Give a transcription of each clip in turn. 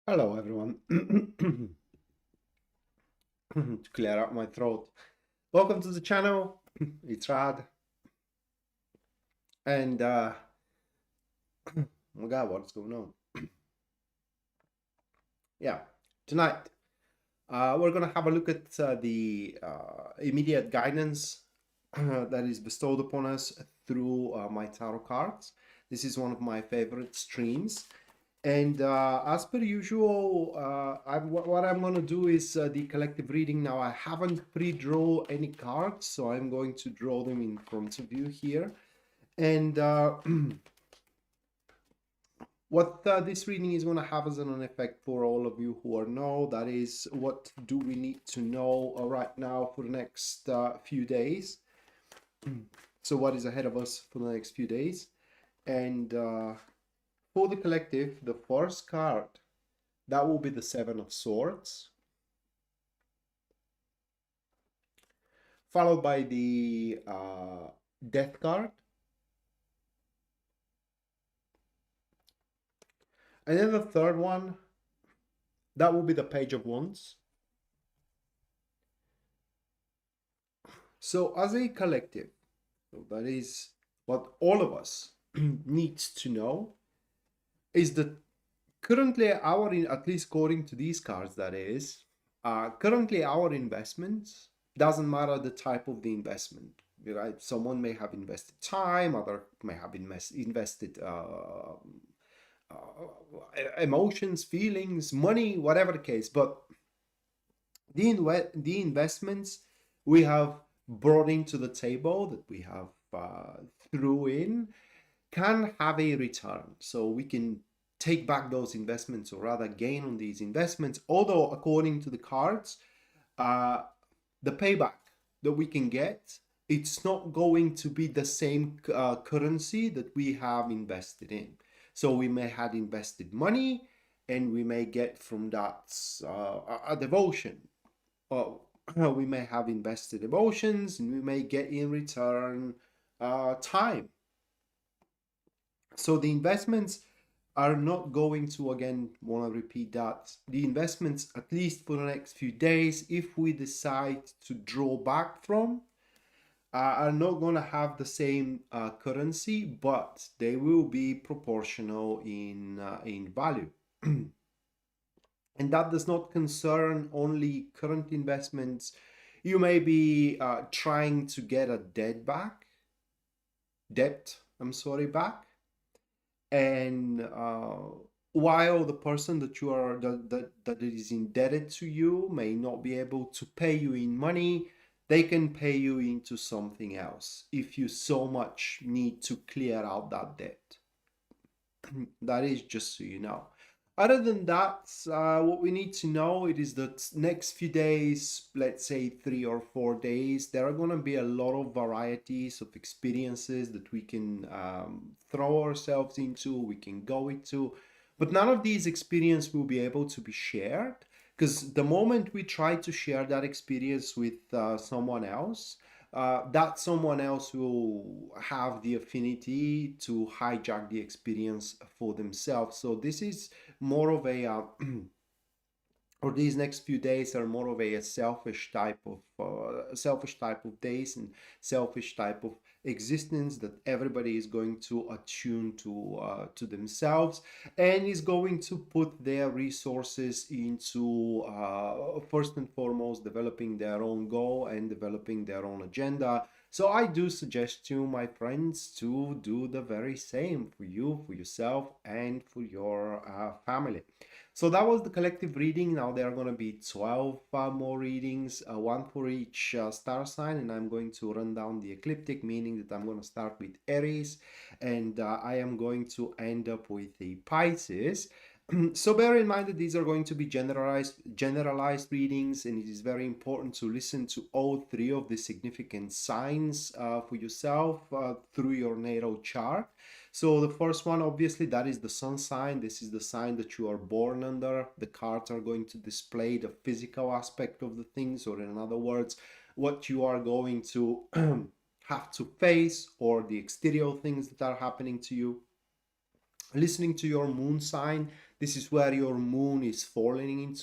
Hello, everyone. To clear out my throat. Welcome to the channel. It's Rad. And, oh my God, what's going on? Yeah, tonight, we're going to have a look at the immediate guidance that is bestowed upon us through my tarot cards. This is one of my favorite streams. And as per usual, what I'm going to do is the collective reading. Now, I haven't pre-draw any cards, so I'm going to draw them in front of you here. And what this reading is going to have as an effect for all of you who are know, that is, what do we need to know right now for the next few days. So what is ahead of us for the next few days. And for the collective, the first card, that will be the Seven of Swords, followed by the Death card, and then the third one, that will be the Page of Wands. So as a collective, so that is what all of us needs to know, is that currently at least according to these cards, that is, currently our investments, doesn't matter the type of the investment, right? Someone may have invested time, other may have invested emotions, feelings, money, whatever the case. But the investments we have brought into the table, that we have threw in, can have a return. So we can take back those investments, or rather gain on these investments. Although according to the cards, the payback that we can get, it's not going to be the same currency that we have invested in. So we may have invested money, and we may get from that a devotion. Or we may have invested emotions, and we may get in return time. So the investments are not going to, again, want to repeat that, the investments, at least for the next few days, if we decide to draw back from, are not going to have the same currency, but they will be proportional in value. And that does not concern only current investments. You may be trying to get a debt, I'm sorry, back. And while the person that you are that is indebted to you may not be able to pay you in money, they can pay you into something else if you so much need to clear out that debt. That is just so you know. Other than that, what we need to know, it is that next few days, let's say 3 or 4 days, there are going to be a lot of varieties of experiences that we can throw ourselves into, we can go into, but none of these experiences will be able to be shared, because the moment we try to share that experience with someone else, that someone else will have the affinity to hijack the experience for themselves. So this is more of a or these next few days are more of a selfish type of days and selfish type of existence, that everybody is going to attune to themselves, and is going to put their resources into first and foremost developing their own goal and developing their own agenda. So I do suggest you, my friends, to do the very same for you, for yourself, and for your family. So that was the collective reading. Now there are going to be 12 more readings, one for each star sign, and I'm going to run down the ecliptic, meaning that I'm going to start with Aries, and I am going to end up with the Pisces. So bear in mind that these are going to be generalized readings, and it is very important to listen to all three of the significant signs for yourself through your natal chart. So the first one, obviously, that is the sun sign. This is the sign that you are born under. The cards are going to display the physical aspect of the things, or in other words, what you are going to have to face, or the exterior things that are happening to you. listening to your moon sign. This is where your moon is falling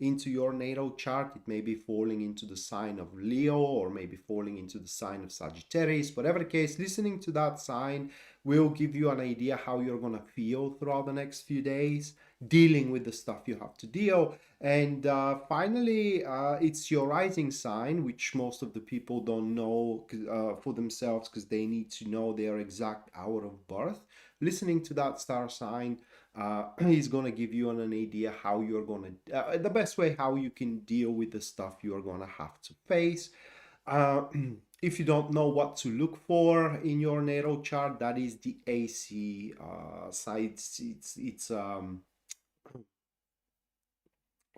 into your natal chart. It may be falling into the sign of Leo, or maybe falling into the sign of Sagittarius. Whatever the case, listening to that sign will give you an idea how you're going to feel throughout the next few days, dealing with the stuff you have to deal. And finally, it's your rising sign, which most of the people don't know for themselves, because they need to know their exact hour of birth. Listening to that star sign is going to give you an idea how you're going to, the best way how you can deal with the stuff you're going to have to face. Uh, if you don't know what to look for in your natal chart, that is the AC side.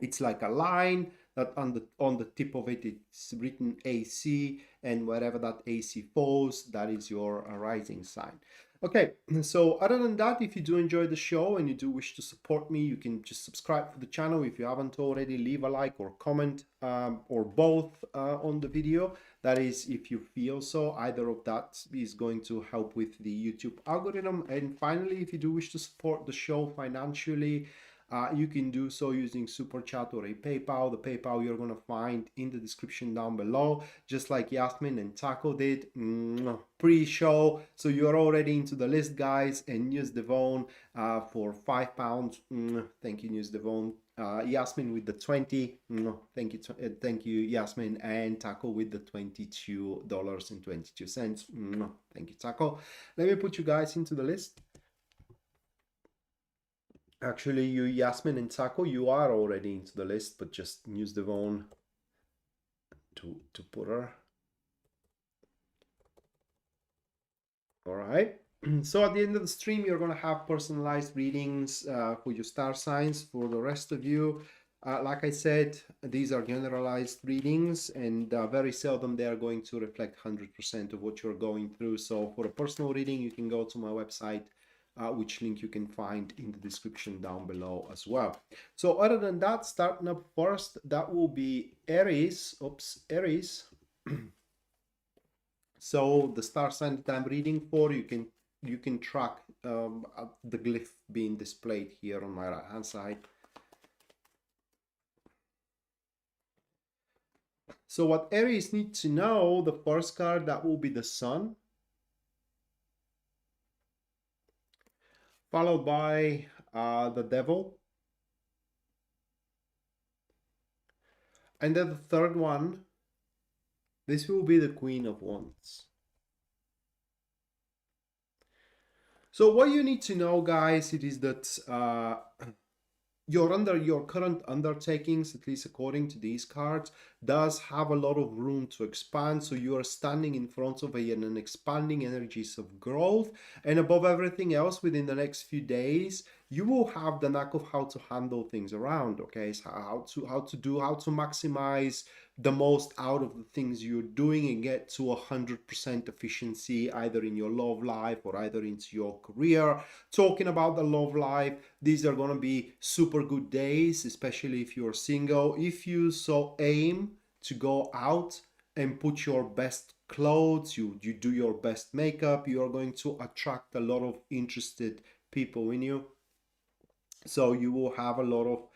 It's like a line that on the tip of it, it's written AC, and wherever that AC falls, that is your rising sign. Okay, so other than that, if you do enjoy the show and you do wish to support me, you can just subscribe to the channel. If you haven't already, leave a like or comment, or both on the video. That is, if you feel so, either of that is going to help with the YouTube algorithm. And finally, if you do wish to support the show financially, you can do so using Super Chat or a PayPal. The PayPal you're going to find in the description down below, just like Yasmin and Taco did pre-show. So you're already into the list, guys. And News Devon for £5. Thank you, News Devon. Yasmin with the 20. Thank you, Yasmin. And Taco with the $22.22. Thank you, Taco. Let me put you guys into the list. Actually, you, Yasmin and Taco, you are already into the list, but just use the phone to put her. All right. So at the end of the stream, you're going to have personalized readings for your star signs. For the rest of you, like I said, these are generalized readings, and very seldom they are going to reflect 100% of what you're going through. So for a personal reading, you can go to my website, which link you can find in the description down below as well. So other than that, starting up first, that will be Aries. Aries. So the star sign that I'm reading for, you can track the glyph being displayed here on my right hand side. So what Aries need to know, the first card, that will be the Sun, followed by the Devil, and then the third one, this will be the Queen of Wands. So what you need to know, guys, it is that your current undertakings, at least according to these cards, does have a lot of room to expand. So you are standing in front of an expanding energies of growth, and above everything else, within the next few days, you will have the knack of how to handle things around. Okay, so how to maximize the most out of the things you're doing and get to 100% efficiency, either in your love life or either into your career. Talking about the love life, these are going to be super good days, especially if you're single. If you so aim to go out and put your best clothes, you do your best makeup, you are going to attract a lot of interested people in you. So you will have a lot of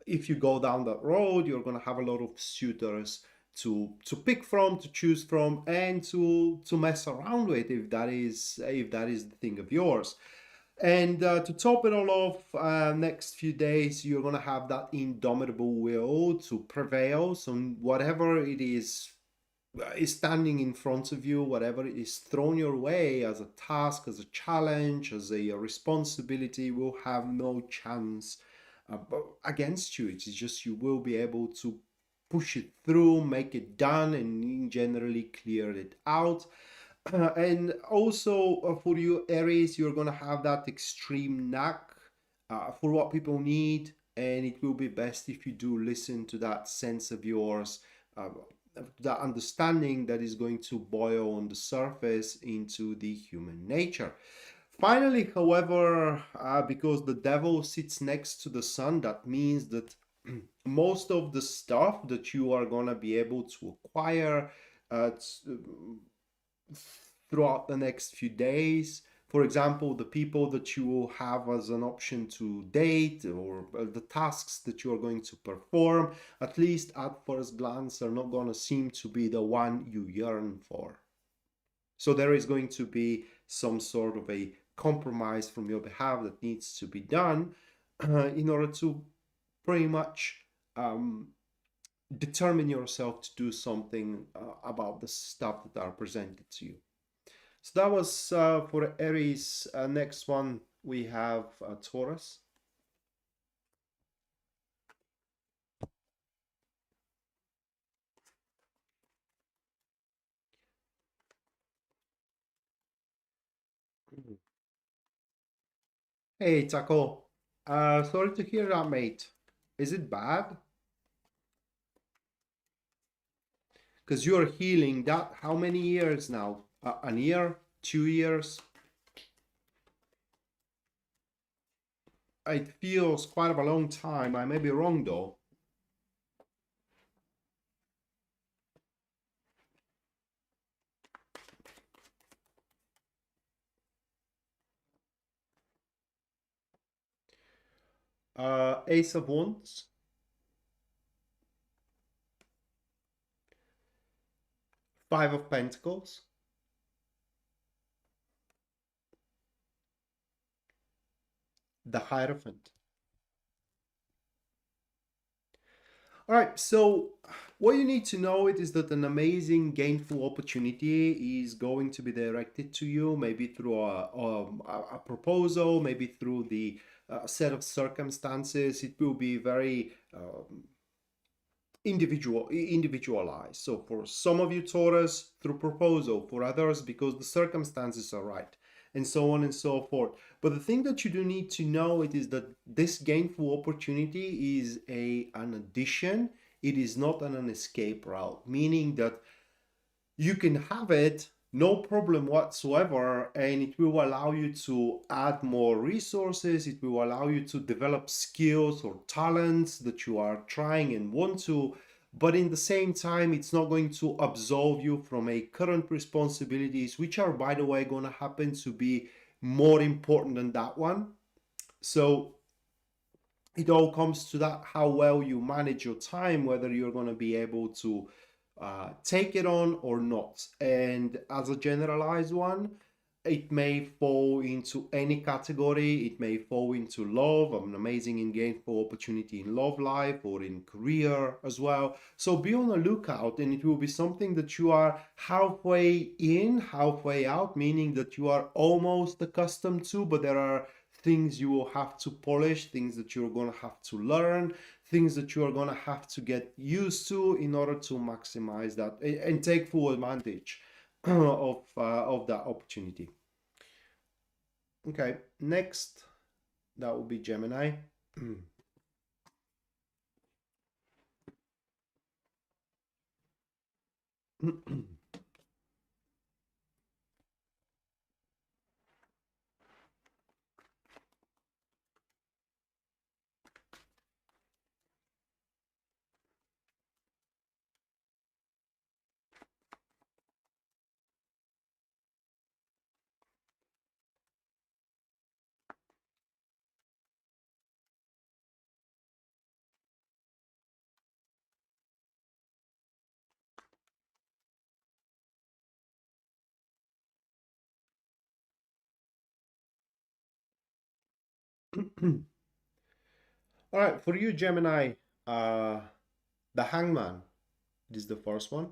if you go down that road, you're going to have a lot of suitors to pick from, to choose from, and to mess around with, if that is the thing of yours. And to top it all off, next few days, you're going to have that indomitable will to prevail. So whatever it is standing in front of you, whatever is thrown your way as a task, as a challenge, as a responsibility, will have no chance against you. It's just you will be able to push it through, make it done, and generally clear it out. And also for you, Aries, you're going to have that extreme knack for what people need, and it will be best if you do listen to that sense of yours, the understanding that is going to boil on the surface into the human nature. Finally, however, because the devil sits next to the sun, that means that most of the stuff that you are going to be able to acquire throughout the next few days, For example, the people that you will have as an option to date, or the tasks that you are going to perform, at least at first glance, are not going to seem to be the one you yearn for. So there is going to be some sort of a compromise from your behalf that needs to be done in order to pretty much determine yourself to do something about the stuff that are presented to you. So that was for Aries. Next one we have Taurus. Hey Taco, sorry to hear that, mate. Is it bad? Because you're healing that how many years now? An year? 2 years? It feels quite of a long time. I may be wrong though. Ace of Wands, 5 of Pentacles, the Hierophant. All right, so what you need to know it is that an amazing gainful opportunity is going to be directed to you, maybe through a proposal, maybe through the set of circumstances. It will be very individualized. So for some of you Taurus, through proposal; for others, because the circumstances are right, and so on and so forth. But the thing that you do need to know it is that this gainful opportunity is an addition. It is not an escape route, meaning that you can have it no problem whatsoever, and it will allow you to add more resources. It will allow you to develop skills or talents that you are trying and want to, but in the same time it's not going to absolve you from a current responsibilities, which are, by the way, going to happen to be more important than that one. So it all comes to that, how well you manage your time, whether you're going to be able to take it on or not. And as a generalized one, it may fall into any category. It may fall into love, an amazing and gainful opportunity in love life or in career as well. So be on the lookout, and it will be something that you are halfway in, halfway out, meaning that you are almost accustomed to, but there are things you will have to polish, things that you're going to have to learn, things that you are going to have to get used to in order to maximize that and take full advantage of that opportunity. Okay, next, that will be Gemini. All right, for you, Gemini, the Hangman is the first one,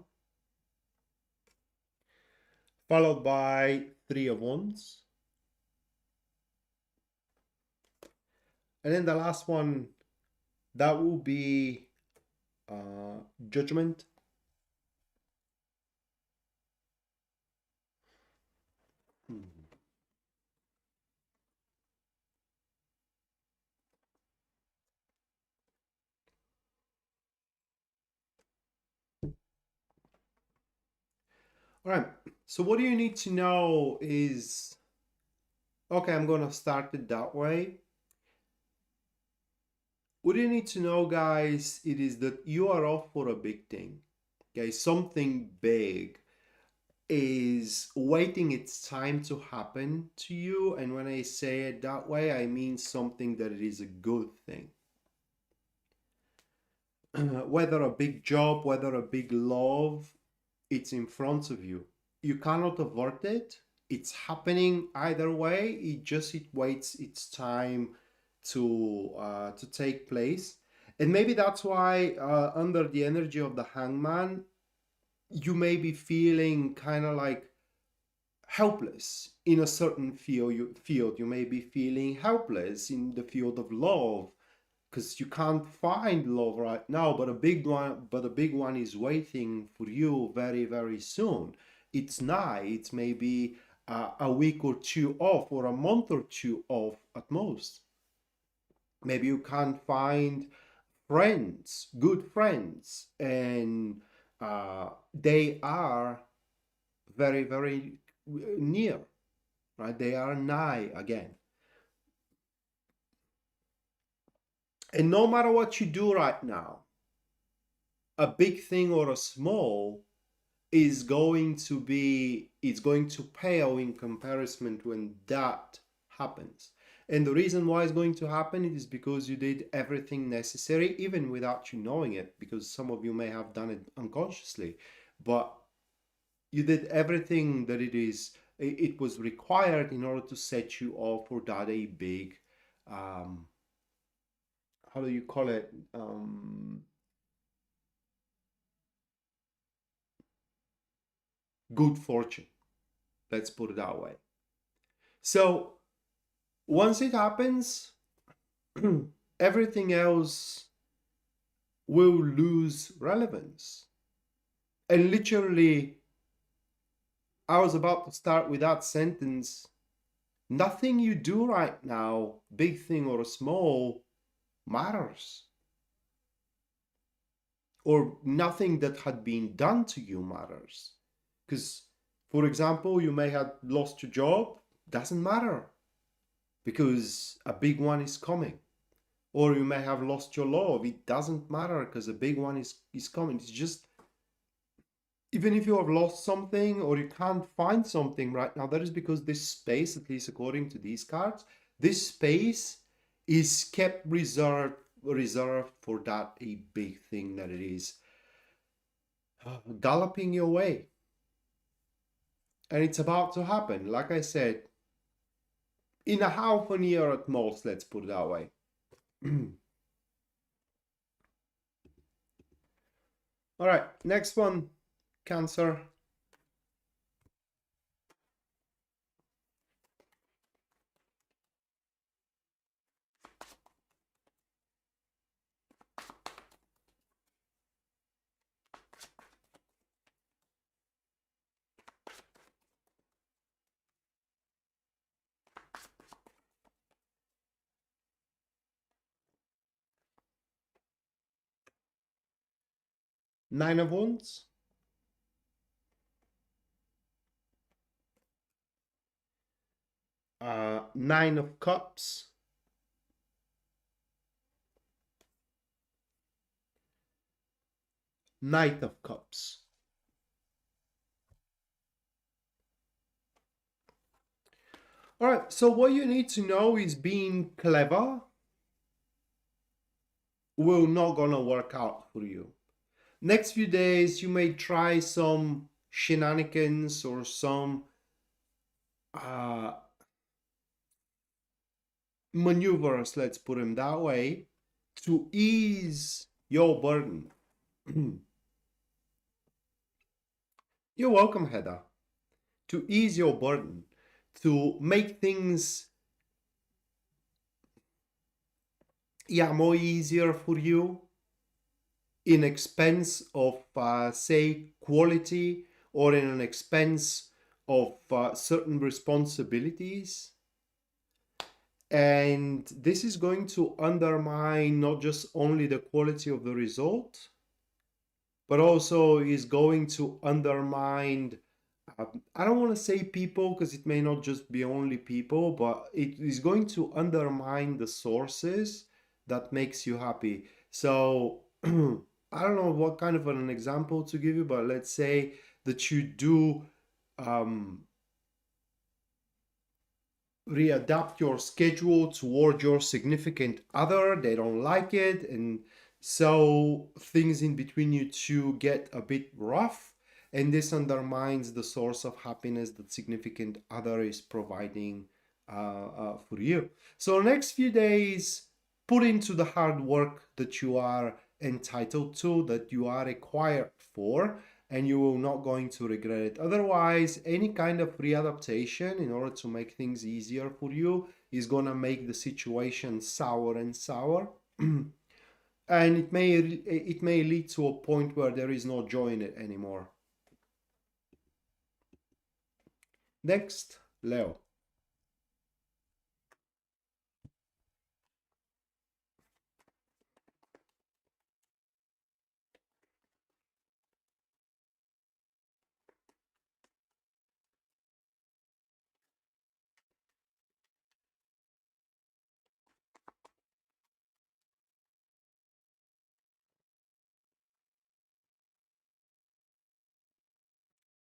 followed by 3 of Wands. And then the last one, that will be Judgment. All right, so what do you need to know is, okay, I'm going to start it that way. What you need to know, guys, it is that you are off for a big thing. Okay, something big. is waiting its time to happen to you. And when I say it that way, I mean something that it is a good thing. Whether a big job, whether a big love, it's in front of you. You cannot avert it. It's happening either way. It waits its time to take place. And maybe that's why under the energy of the hangman, you may be feeling kind of like helpless in a certain field. You may be feeling helpless in the field of love because you can't find love right now, but a big one is waiting for you very, very soon. It's nigh. It's maybe a week or two off, or a month or two off at most. Maybe you can't find friends, good friends, and they are very, very near, right? They are nigh again. And no matter what you do right now, a big thing or a small is going to be, it's going to pale in comparison when that happens. And the reason why it's going to happen is because you did everything necessary, even without you knowing it, because some of you may have done it unconsciously, but you did everything that it was required in order to set you up for that a big, how do you call it? Good fortune. Let's put it that way. So once it happens, everything else will lose relevance. And literally, I was about to start with that sentence. Nothing you do right now, big thing or small, matters. Or nothing that had been done to you matters. Because, for example, you may have lost your job, doesn't matter, because a big one is coming. Or you may have lost your love, it doesn't matter, because a big one is coming. It's just, even if you have lost something or you can't find something right now, that is because this space, at least according to these cards, this space is kept reserved for that a big thing that it is galloping your way. And it's about to happen, like I said, in a half a year at most, let's put it that way. All right, next one, Cancer. Nine of Wands. Nine of Cups. Knight of Cups. All right, so what you need to know is being clever will not gonna work out for you. Next few days, you may try some shenanigans or some maneuvers, let's put them that way, to ease your burden. You're welcome, Heather. To ease your burden, to make things more easier for you, in expense of say quality, or in an expense of certain responsibilities. And this is going to undermine not just only the quality of the result, but also is going to undermine, I don't want to say people, because it may not just be only people, but it is going to undermine the sources that makes you happy. So I don't know what kind of an example to give you, but let's say that you do um, readapt your schedule toward your significant other. They don't like it, and so things in between you two get a bit rough, and this undermines the source of happiness that significant other is providing for you. So next few days, put into the hard work that you are entitled to, that you are required for, and you will not going to regret it. Otherwise, any kind of readaptation in order to make things easier for you is gonna make the situation sour and sour. And it may lead to a point where there is no joy in it anymore. Next, Leo.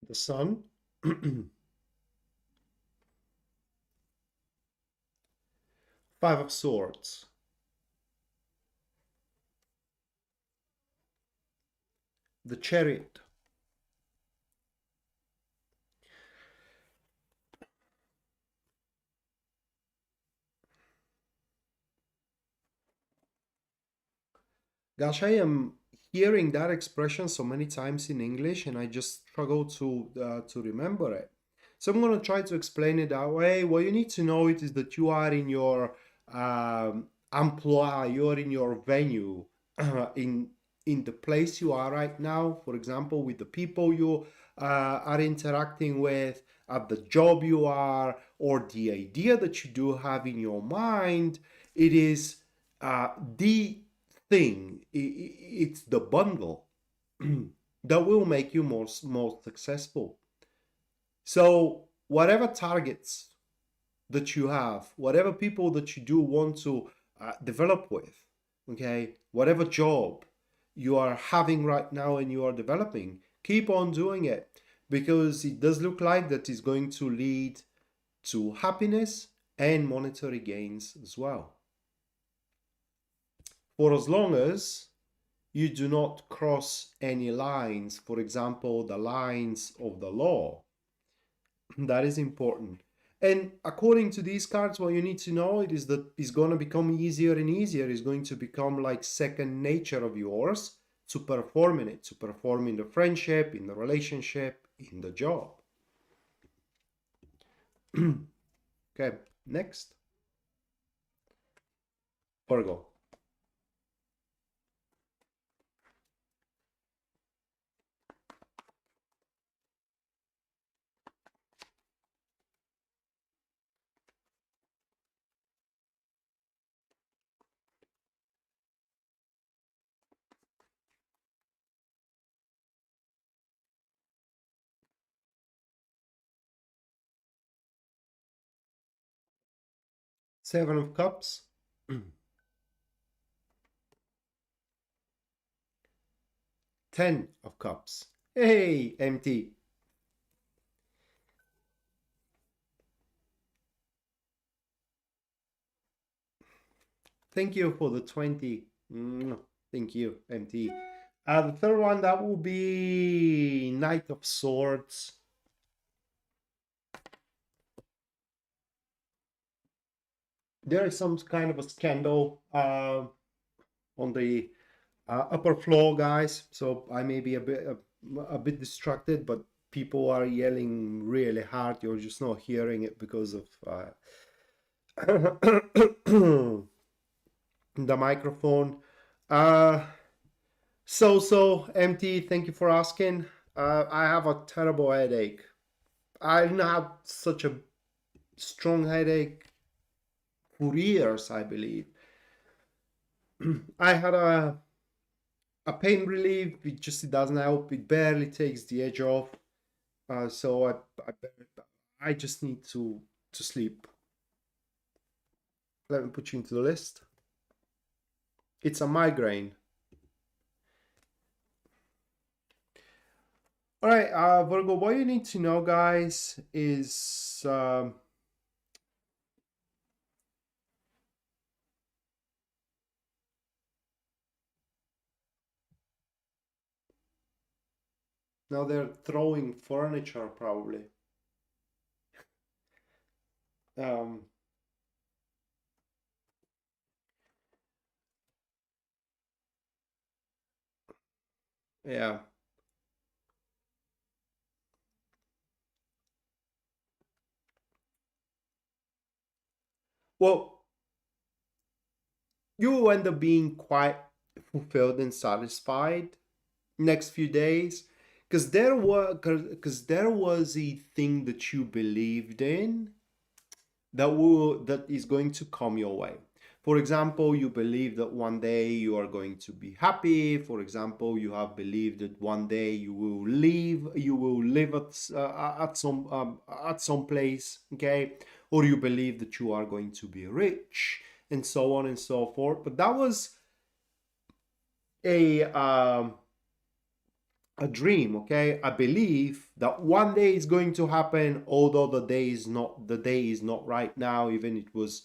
The Sun. Five of Swords. The Chariot. Gosh, I am hearing that expression so many times in English, and I just struggle to remember it. So I'm going to try to explain it that way. What you need to know it is that you are in your emploi, you're in your venue, in the place you are right now. For example, with the people you are interacting with, at the job you are, or the idea that you do have in your mind. It is the thing. It's the bundle that will make you more successful. So whatever targets that you have, whatever people that you do want to develop with, okay, whatever job you are having right now and you are developing, keep on doing it, because it does look like that is going to lead to happiness and monetary gains as well. For as long as you do not cross any lines, for example, the lines of the law. That is important. And according to these cards, what you need to know it is that it's going to become easier and easier. It's going to become like second nature of yours to perform in it, to perform in the friendship, in the relationship, in the job. Okay, next. Virgo. Seven of Cups. 10 of Cups. Hey, empty. Thank you for the 20. Thank you, MT. The third one, that will be Knight of Swords. There is some kind of a scandal on the upper floor, guys. So I may be a bit distracted, but people are yelling really hard. You're just not hearing it because of the microphone. So MT, thank you for asking. I have a terrible headache. I've not had such a strong headache for years, I believe. I had a pain relief. It doesn't help. It barely takes the edge off. So I just need to sleep. Let me put you into the list. It's a migraine. All right, Virgo, what you need to know, guys, is now they're throwing furniture probably. Um, yeah. Well, you will end up being quite fulfilled and satisfied next few days because there was a thing that you believed in that is going to come your way. For example, you believe that one day you are going to be happy. For example, you have believed that one day you will live at some place, okay? Or you believe that you are going to be rich, and so on and so forth. But that was a a dream, okay? I believe that one day is going to happen, although the day is not right now, even it was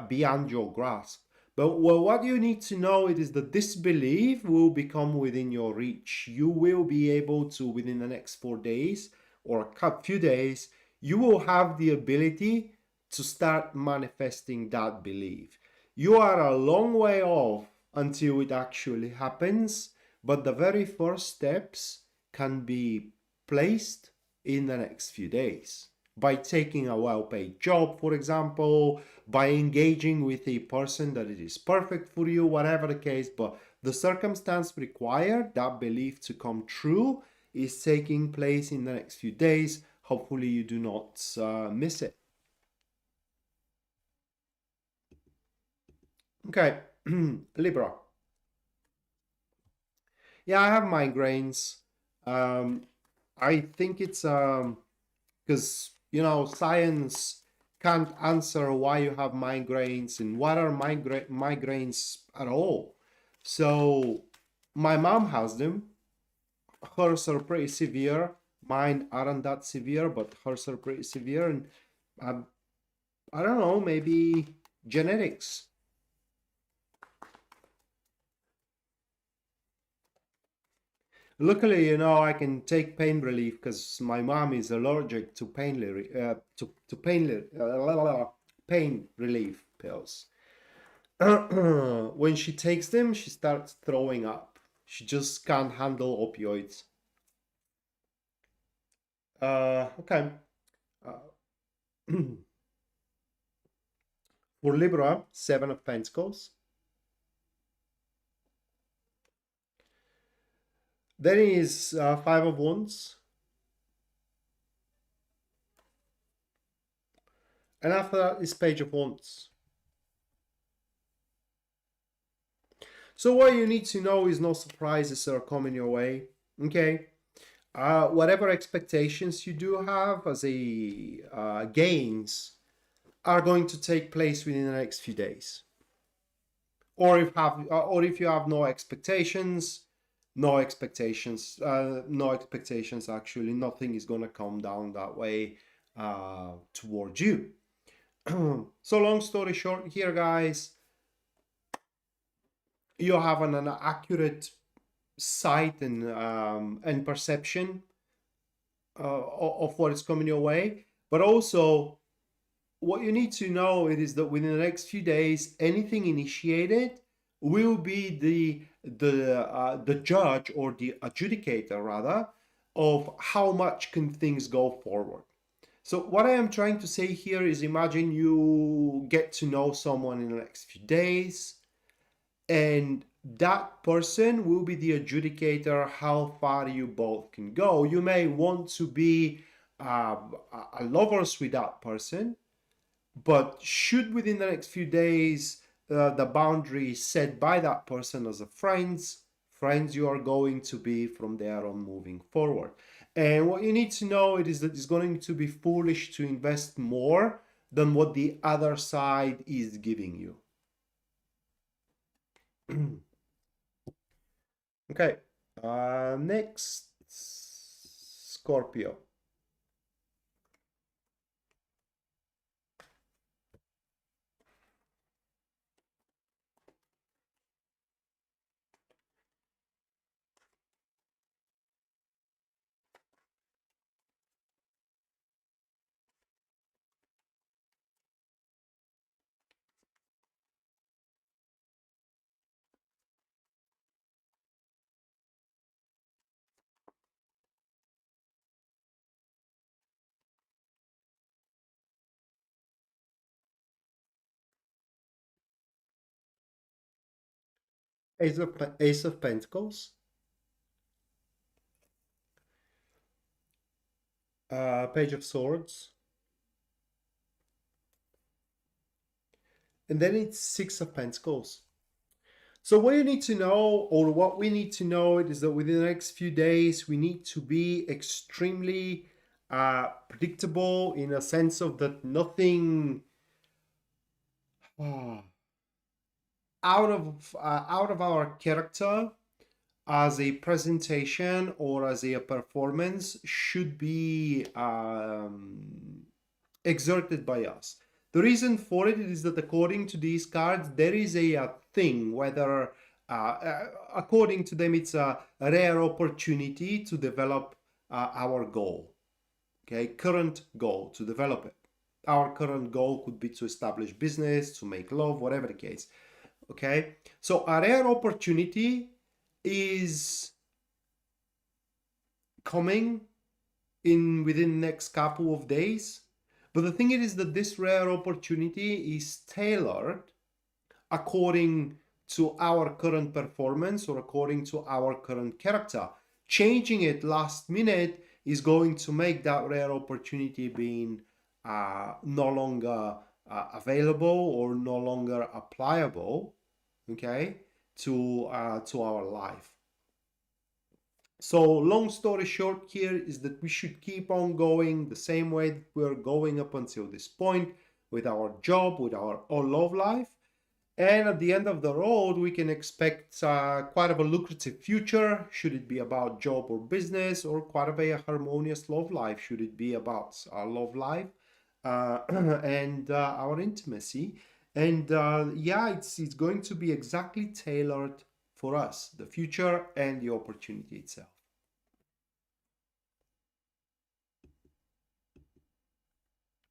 beyond your grasp. But well, what you need to know it is that this belief will become within your reach. You will be able to, within the next 4 days or a few days, you will have the ability to start manifesting that belief. You are a long way off until it actually happens, but the very first steps can be placed in the next few days by taking a well paid job, for example, by engaging with a person that it is perfect for you, whatever the case. But the circumstance required that belief to come true is taking place in the next few days. Hopefully, you do not miss it. Okay, Libra. Yeah, I have migraines. Um, I think it's because science can't answer why you have migraines and what are migraines at all. So my mom has them. Hers are pretty severe. Mine aren't that severe, but hers are pretty severe, and um, I don't know, maybe genetics. Luckily, I can take pain relief because my mom is allergic to pain relief pills. When she takes them, she starts throwing up. She just can't handle opioids. Okay. Uh, for Libra, Seven of Pentacles. Then is Five of Wands. And after that is Page of Wands. So what you need to know is no surprises are coming your way. Okay. Whatever expectations you do have as a gains are going to take place within the next few days. Or if you have no expectations, no expectations. Actually, nothing is gonna come down that way towards you. So long story short, here, guys, you have an accurate sight and perception of what is coming your way, but also what you need to know it is that within the next few days, anything initiated will be the judge or the adjudicator rather of how much can things go forward. So what I am trying to say here is imagine you get to know someone in the next few days, and that person will be the adjudicator how far you both can go. You may want to be a lovers with that person, but should within the next few days the boundary set by that person as a friends you are going to be from there on moving forward. And what you need to know it is that it's going to be foolish to invest more than what the other side is giving you. Okay, next. Scorpio. Ace of Pentacles. Page of Swords. And then it's Six of Pentacles. So what you need to know, or what we need to know, is that within the next few days, we need to be extremely predictable in a sense of that nothing out of our character as a presentation or as a performance should be exerted by us. The reason for it is that according to these cards, there is a thing, whether according to them, it's a rare opportunity to develop our goal. Okay, current goal, to develop it. Our current goal could be to establish business, to make love, whatever the case. Okay, so a rare opportunity is coming in within the next couple of days. But the thing is that this rare opportunity is tailored according to our current performance or according to our current character. Changing it last minute is going to make that rare opportunity being no longer available or no longer applicable, okay, to our life. So long story short here is that we should keep on going the same way that we're going up until this point with our job, with our love life. And at the end of the road, we can expect quite of a lucrative future, should it be about job or business, or quite of a harmonious love life, should it be about our love life and our intimacy. And yeah, it's going to be exactly tailored for us, the future and the opportunity itself.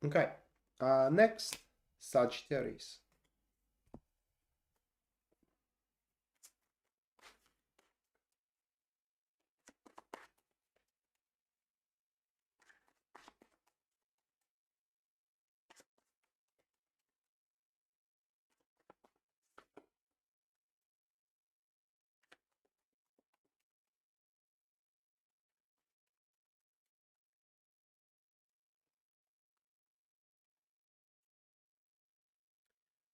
Okay, next, Sagittarius.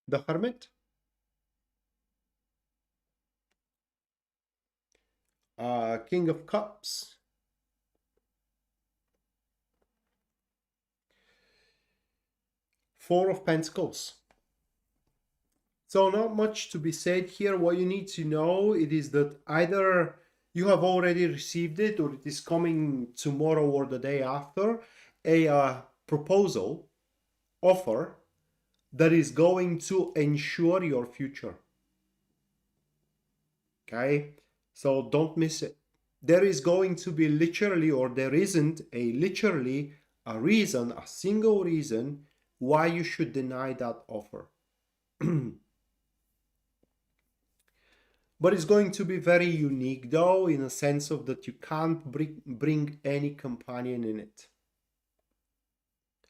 The Hermit, King of Cups, Four of Pentacles. So not much to be said here. What you need to know it is that either you have already received it or it is coming tomorrow or the day after, a proposal, offer that is going to ensure your future. Okay, so don't miss it. There is going to be literally, or there isn't literally a reason, a single reason why you should deny that offer. But it's going to be very unique though, in a sense of that you can't bring any companion in it.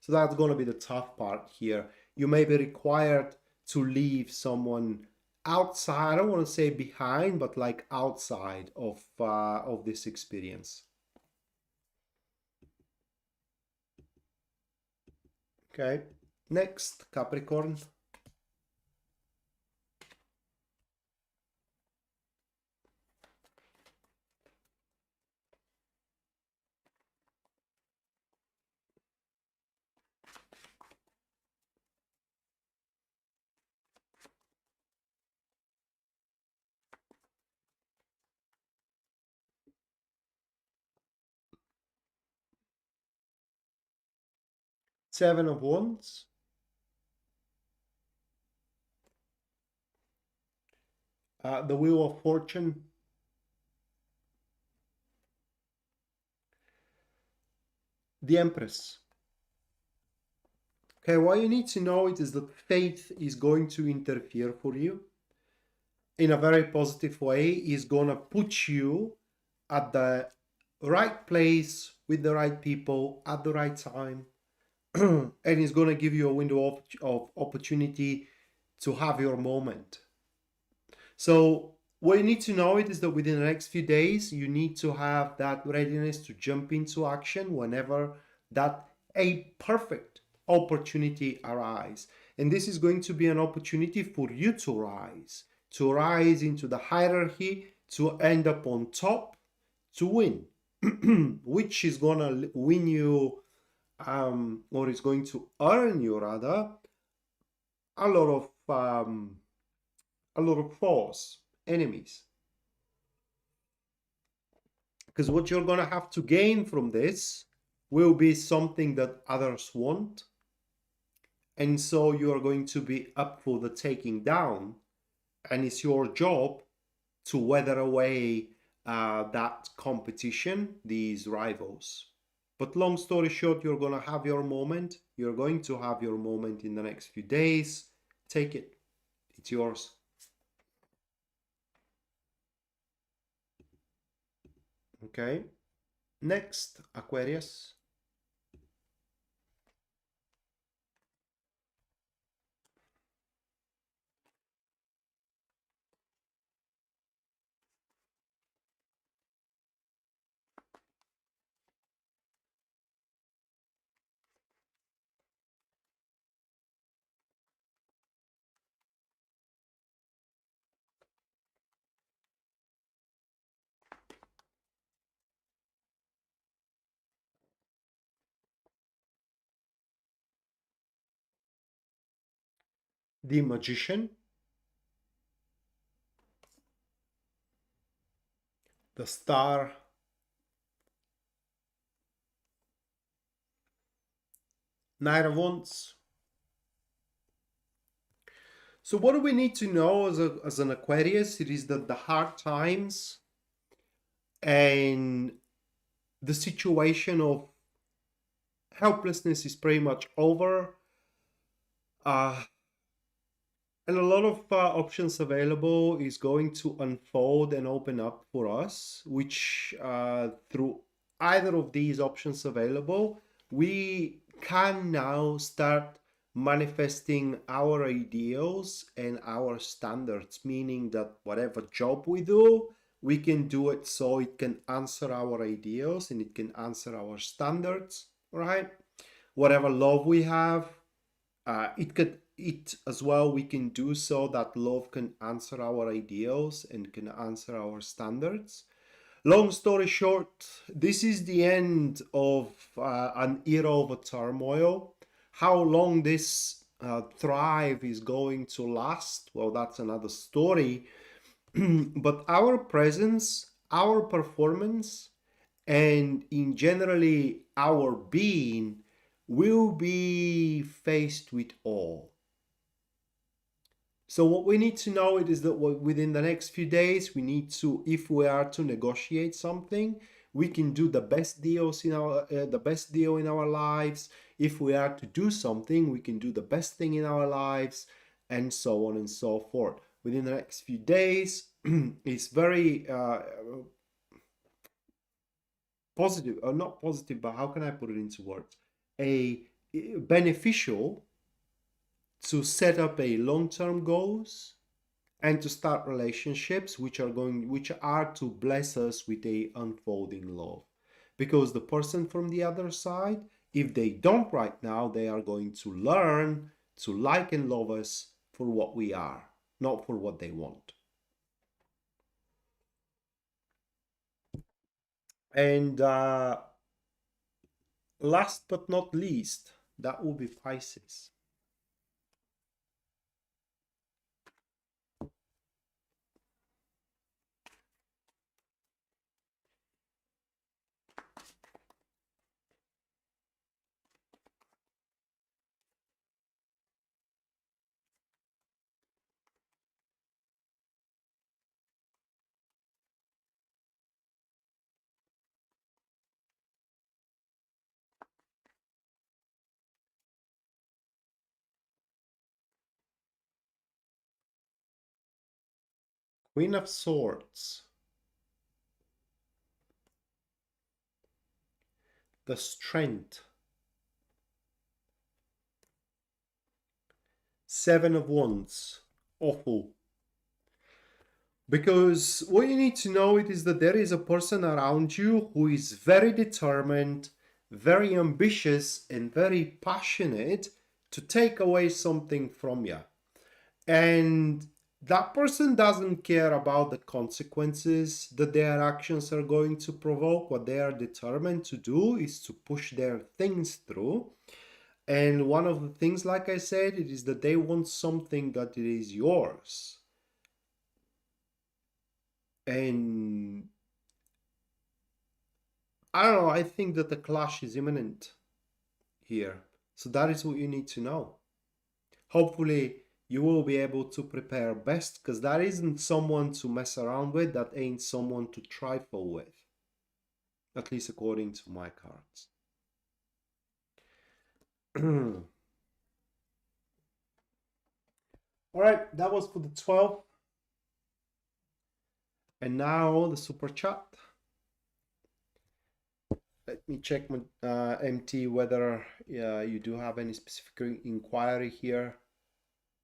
So that's going to be the tough part here. You may be required to leave someone outside, I don't want to say behind, but like outside of this experience. Okay, next, Capricorn. Seven of Wands. The Wheel of Fortune. The Empress. Okay, what you need to know is that faith is going to interfere for you in a very positive way. Is going to put you at the right place with the right people at the right time. And it's going to give you a window of opportunity to have your moment. So what you need to know is that within the next few days, you need to have that readiness to jump into action whenever that a perfect opportunity arises. And this is going to be an opportunity for you to rise into the hierarchy, to end up on top, to win, which is going to win you, or is going to earn you rather, a lot of foes, enemies. Because what you're going to have to gain from this will be something that others want. And so you are going to be up for the taking down. And it's your job to weather away that competition, these rivals. But long story short, you're going to have your moment. You're going to have your moment in the next few days. Take it. It's yours. Okay. Next, Aquarius. The Magician. The Star. Knight of Wands. So what do we need to know as an Aquarius? It is that the hard times and the situation of helplessness is pretty much over. And a lot of options available is going to unfold and open up for us, which through either of these options available, we can now start manifesting our ideals and our standards, meaning that whatever job we do, we can do it so it can answer our ideals and it can answer our standards, right? Whatever love we have, it as well, we can do so that love can answer our ideals and can answer our standards. Long story short, this is the end of an era of a turmoil. How long this thrive is going to last, well, that's another story. But our presence, our performance, and in generally our being will be faced with awe. So what we need to know is that within the next few days, we need to, if we are to negotiate something, we can do the best deals in the best deal in our lives. If we are to do something, we can do the best thing in our lives, and so on and so forth. Within the next few days, it's very positive, or not positive, but how can I put it into words? Beneficial to set up a long-term goals and to start relationships which are to bless us with a unfolding love. Because the person from the other side, if they don't right now, they are going to learn to like and love us for what we are, not for what they want. And last but not least, that will be Pisces. Queen of Swords. The Strength. Seven of Wands. Awful. Because what you need to know it is that there is a person around you who is very determined, very ambitious, and very passionate to take away something from you. And that person doesn't care about the consequences that their actions are going to provoke. What they are determined to do is to push their things through. And one of the things, like I said, it is that they want something that it is yours. And I don't know, I think that the clash is imminent here. So that is what you need to know. Hopefully, you will be able to prepare best because that isn't someone to mess around with, that ain't someone to trifle with. At least according to my cards. All right, that was for the 12. And now the super chat. Let me check my MT whether you do have any specific inquiry here.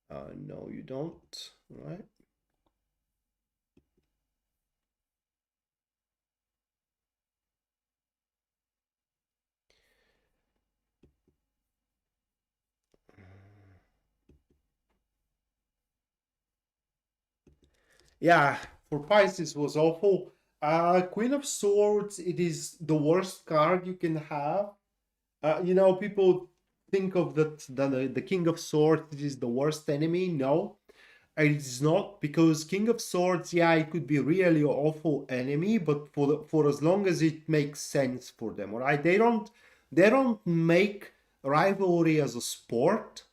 No, you don't. All right. Yeah, for Pisces was awful. Queen of Swords, it is the worst card you can have. People think of the King of Swords is the worst enemy. No, it is not, because King of Swords, yeah, it could be really awful enemy, but for as long as it makes sense for them, all right? They don't make rivalry as a sport.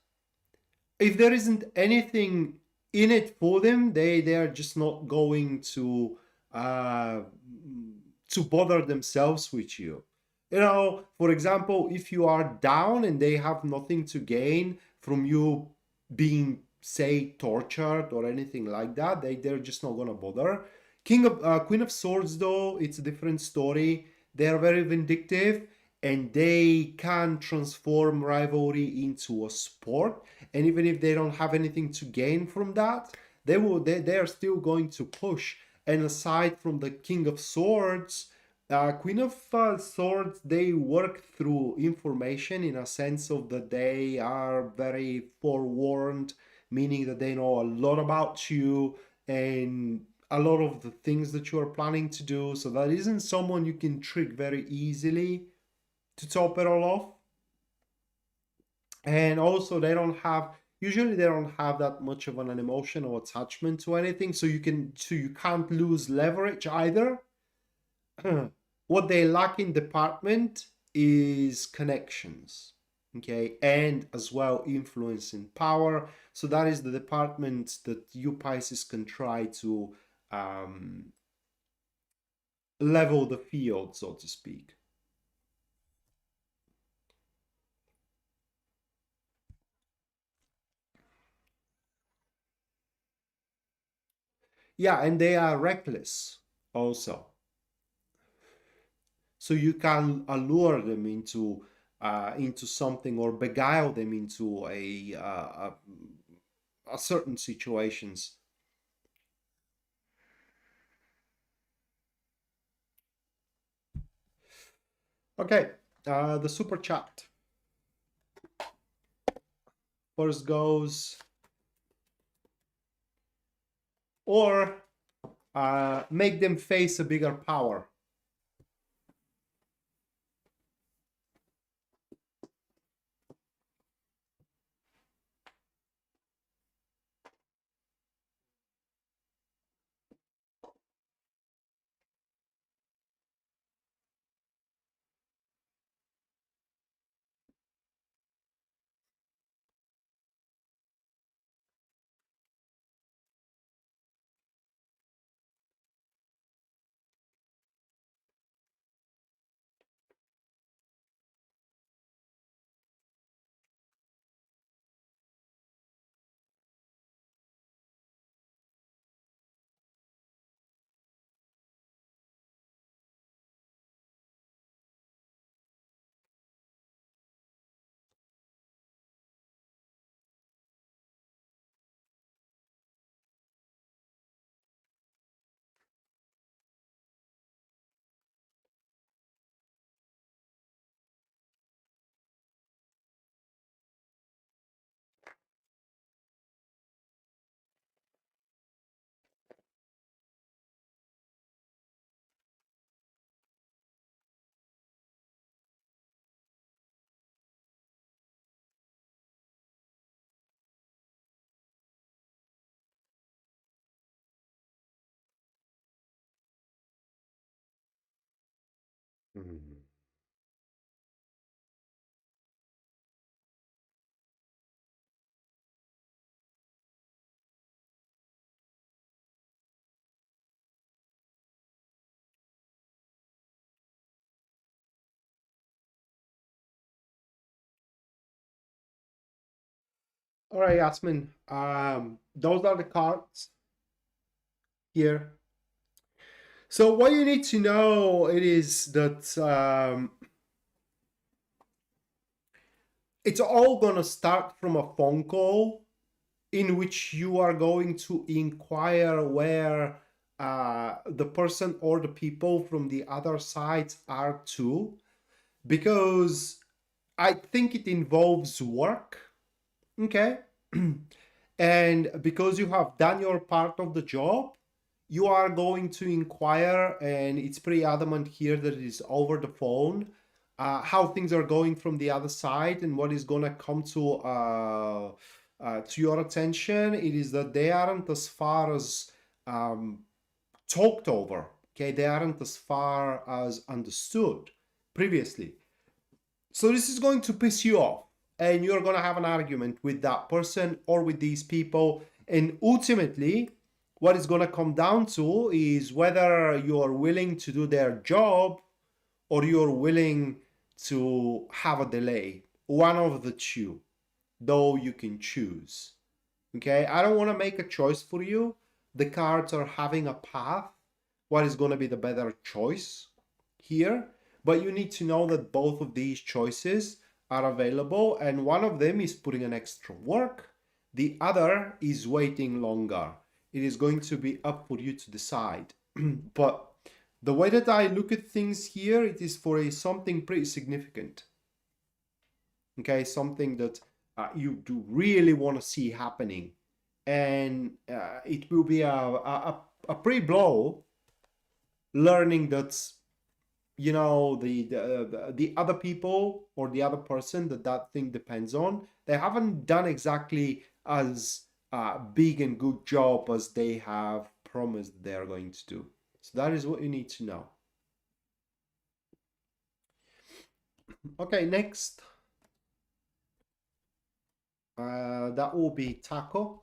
If there isn't anything in it for them, they are just not going uh, to bother themselves with you. For example, if you are down and they have nothing to gain from you being, say, tortured or anything like that, they're just not gonna bother. Queen of Swords, though, it's a different story. They're very vindictive, and they can transform rivalry into a sport. And even if they don't have anything to gain from that, they are still going to push. And aside from the King of Swords, Queen of Swords, they work through information in a sense of that they are very forewarned, meaning that they know a lot about you and a lot of the things that you are planning to do. So that isn't someone you can trick very easily, to top it all off. And also, usually they don't have that much of an emotional attachment to anything, so you can't lose leverage either. What they lack in department is connections, okay, and as well influence and power. So that is the department that you Pisces can try to level the field, so to speak. Yeah, and they are reckless also. So you can allure them into something, or beguile them into a certain situations. Okay, the super chat first goes, or make them face a bigger power. Mhm. All right, Yasmin. Those are the cards here. So what you need to know it is that it's all gonna start from a phone call in which you are going to inquire where the person or the people from the other side are too, because I think it involves work, okay? And because you have done your part of the job, you are going to inquire, and it's pretty adamant here that it is over the phone, how things are going from the other side and what is going to come to your attention. It is that they aren't as far as um, talked over, okay? They aren't as far as understood previously. So this is going to piss you off, and you're going to have an argument with that person or with these people. And ultimately, what it's going to come down to is whether you're willing to do their job or you're willing to have a delay. One of the two, though you can choose. Okay, I don't want to make a choice for you. The cards are having a path. What is going to be the better choice here? But you need to know that both of these choices are available, and one of them is putting an extra work, the other is waiting longer. It is going to be up for you to decide. But the way that I look at things here, it is for something pretty significant. Okay, something that you do really want to see happening, and it will be a pre-blow learning that the other people or the other person that thing depends on, they haven't done exactly as big and good job as they have promised they're going to do. So that is what you need to know. Okay, next, that will be Taco.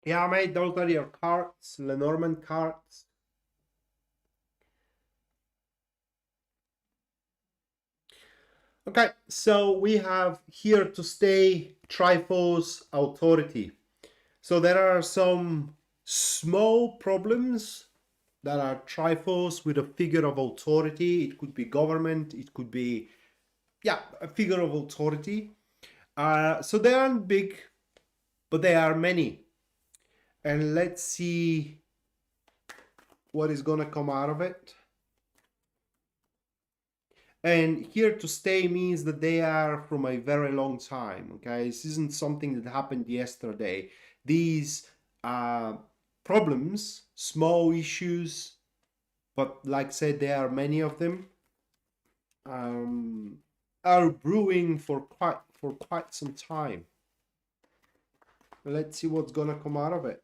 Yeah, mate, those are your cards, Lenormand cards. Okay, so we have here to stay Triforce authority. So there are some small problems that are Triforce with a figure of authority. It could be government, it could be, yeah, a figure of authority. So they aren't big, but they are many. And let's see what is going to come out of it. And here to stay means that they are from a very long time. Okay, this isn't something that happened yesterday. These problems, small issues, but like I said, there are many of them, um, are brewing for quite some time. Let's see what's gonna come out of it.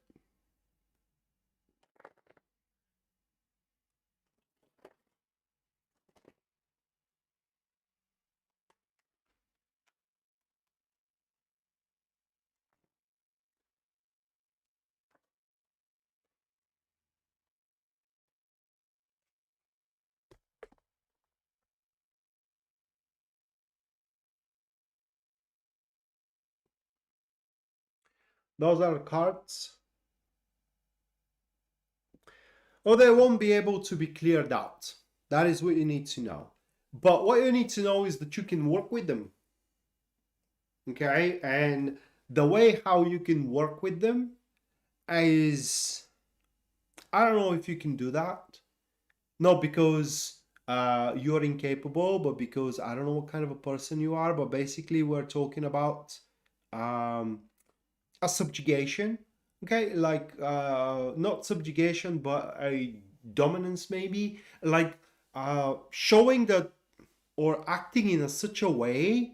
Those are cards. Or they won't be able to be cleared out. That is what you need to know. But what you need to know is that you can work with them. Okay? And the way how you can work with them is, I don't know if you can do that. Not because you're incapable, but because I don't know what kind of a person you are. But basically, we're talking about um, a subjugation. Okay, like not subjugation, but a dominance, maybe. Like showing that or acting in such a way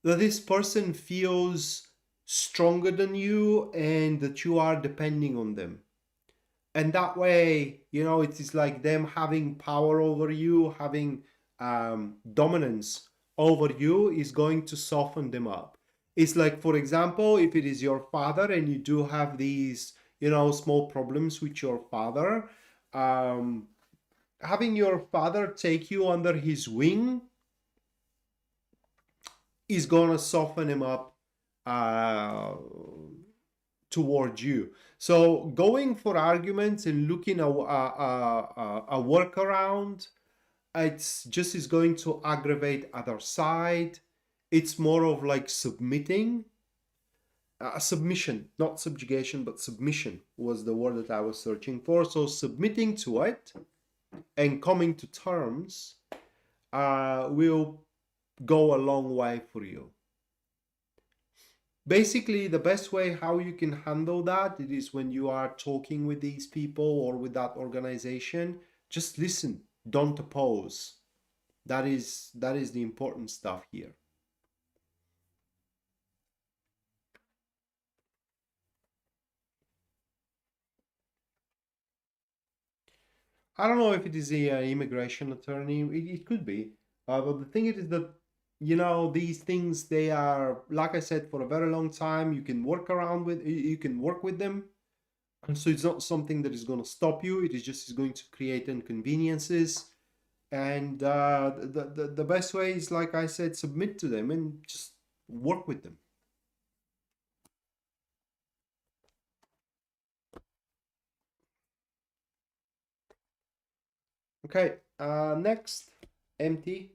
that this person feels stronger than you and that you are depending on them. And that way, you know, it is like them having power over you, having dominance over you is going to soften them up. It's like, for example, if it is your father and you do have these, you know, small problems with your father, um, having your father take you under his wing is going to soften him up uh, towards you. So going for arguments and looking a workaround, it's just is going to aggravate other side. It's more of like submitting, submission, not subjugation, but submission was the word that I was searching for. So submitting to it and coming to terms will go a long way for you. Basically, the best way how you can handle that it is when you are talking with these people or with that organization, just listen, don't oppose. That is the important stuff here. I don't know if it is a immigration attorney. It could be, but the thing is that you know these things they are like I said for a very long time. You can work around with, you can work with them, and so it's not something that is going to stop you. It is just is going to create inconveniences. And the best way is, like I said, submit to them and just work with them. Okay, next, empty.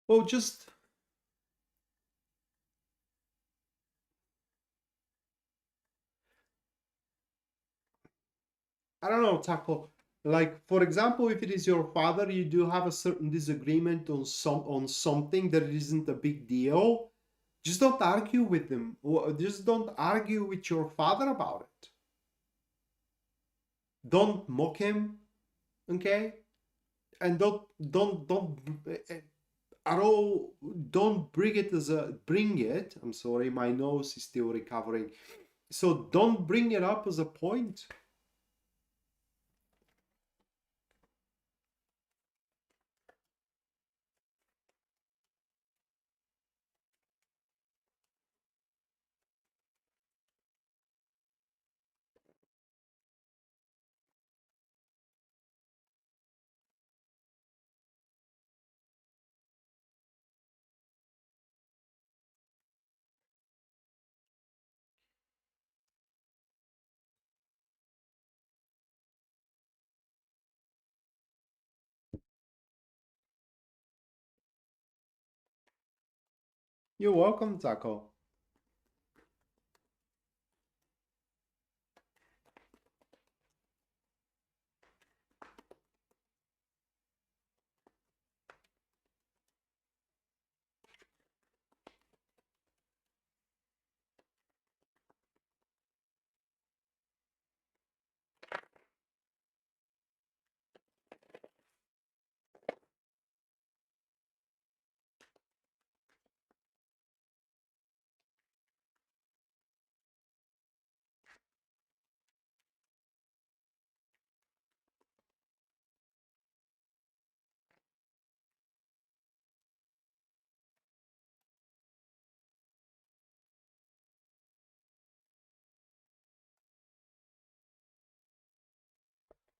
Well, just I don't know, tackle. Like for example, if it is your father, you do have a certain disagreement on something that isn't a big deal. Just don't argue with them. Or just don't argue with your father about it. Don't mock him, okay? And don't at all. Don't bring it as a bring it. I'm sorry, my nose is still recovering. So don't bring it up as a point. You're welcome, Taco.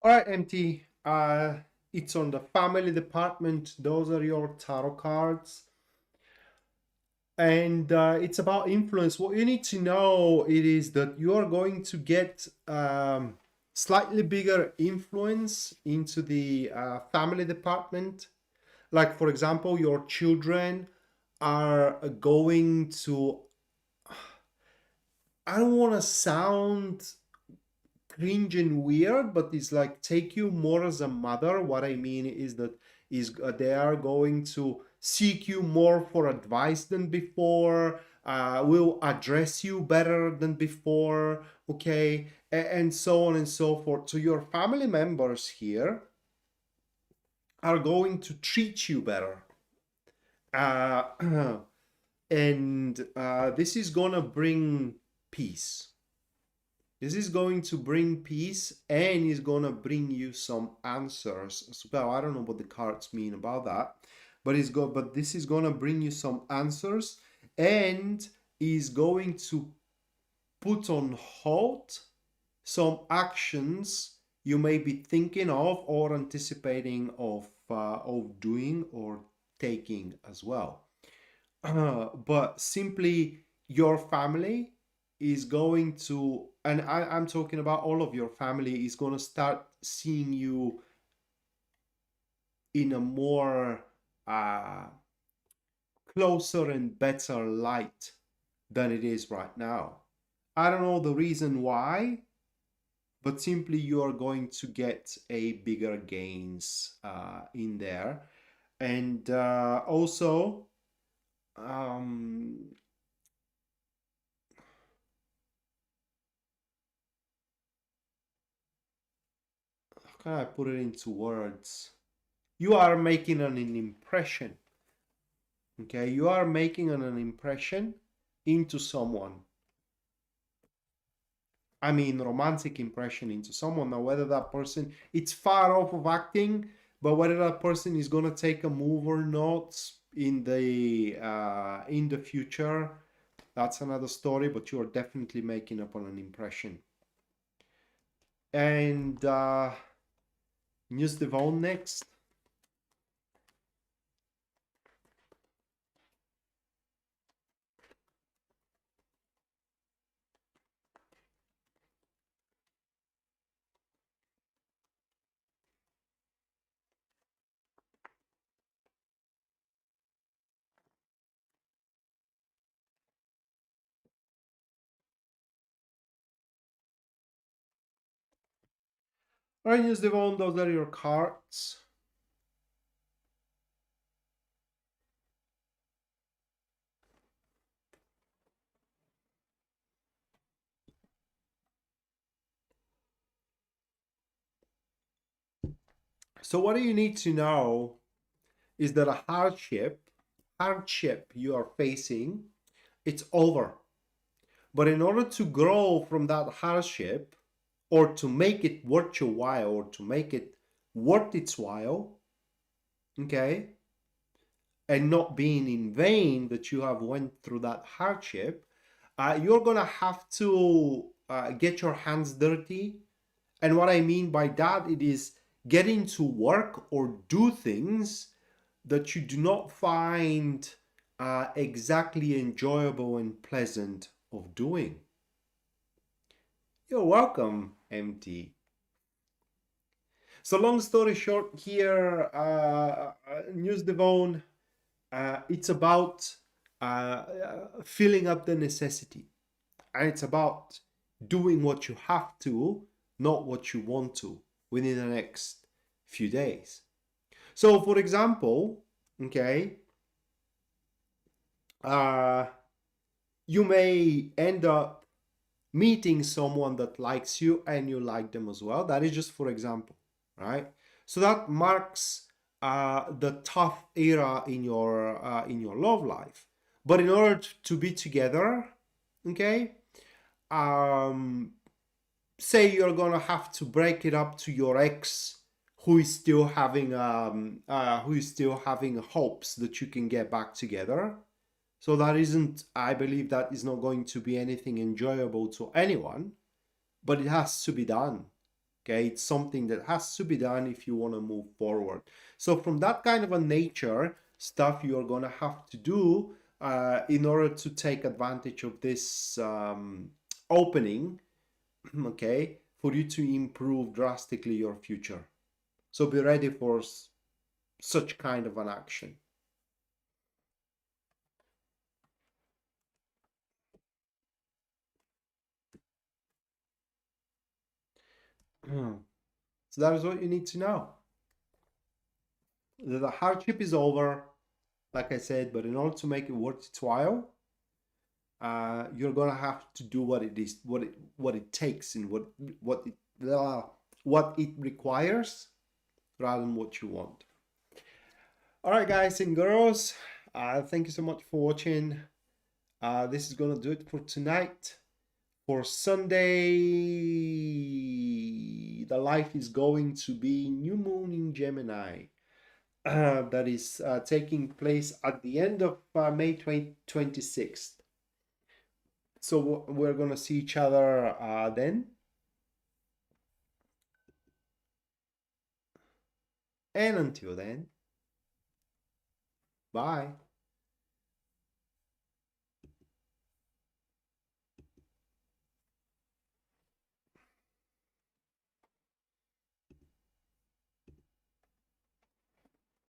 All right, MT. It's on the family department. Those are your tarot cards. And it's about influence. What you need to know it is that you are going to get slightly bigger influence into the family department. Like, for example, your children are going to, I don't want to sound cringe and weird, but it's like take you more as a mother. What I mean is that they are going to seek you more for advice than before, will address you better than before, okay, and so on and so forth. So your family members here are going to treat you better. uh, and this is gonna bring peace. This is going to bring peace and is going to bring you some answers as well. I don't know what the cards mean about that, but this is going to bring you some answers and is going to put on hold some actions you may be thinking of or anticipating of doing or taking as well. But simply your family is going to, and I'm talking about all of your family, is going to start seeing you in a more uh, closer and better light than it is right now. I don't know the reason why, but simply you are going to get a bigger gains in there. And also, um, how can I put it into words? You are making an impression. Okay, you are making an impression into someone. I mean, romantic impression into someone. Now, whether that person, it's far off of acting, but whether that person is gonna take a move or not in the future, that's another story. But you are definitely making up on an impression. And News Devon next. All right, News Devon, those are your cards. So what do you need to know is that a hardship you are facing, it's over. But in order to grow from that hardship, or to make it worth your while, or to make it worth its while, okay, and not being in vain that you have went through that hardship, you're gonna have to get your hands dirty. And what I mean by that, it is getting to work or do things that you do not find exactly enjoyable and pleasant of doing. You're welcome, MT. So long story short here, News Devon, it's about filling up the necessity. And it's about doing what you have to, not what you want to, within the next few days. So for example, okay, you may end up meeting someone that likes you and you like them as well. That is just for example, right? So that marks the tough era in your love life. But in order to be together, okay, say you're gonna have to break it up to your ex who is still having hopes that you can get back together. So that isn't, I believe that is not going to be anything enjoyable to anyone, but it has to be done. Okay, it's something that has to be done if you want to move forward. So from that kind of a nature stuff, you're going to have to do in order to take advantage of this opening, okay, for you to improve drastically your future. So be ready for such kind of an action. So that is what you need to know. The hardship is over, like I said, but in order to make it worth its while, you're gonna have to do what it is, what it takes, and what it requires, rather than what you want. All right, guys and girls, thank you so much for watching. This is gonna do it for tonight. For Sunday, the life is going to be new moon in Gemini. That is taking place at the end of May 26th. So we're going to see each other then. And until then, bye.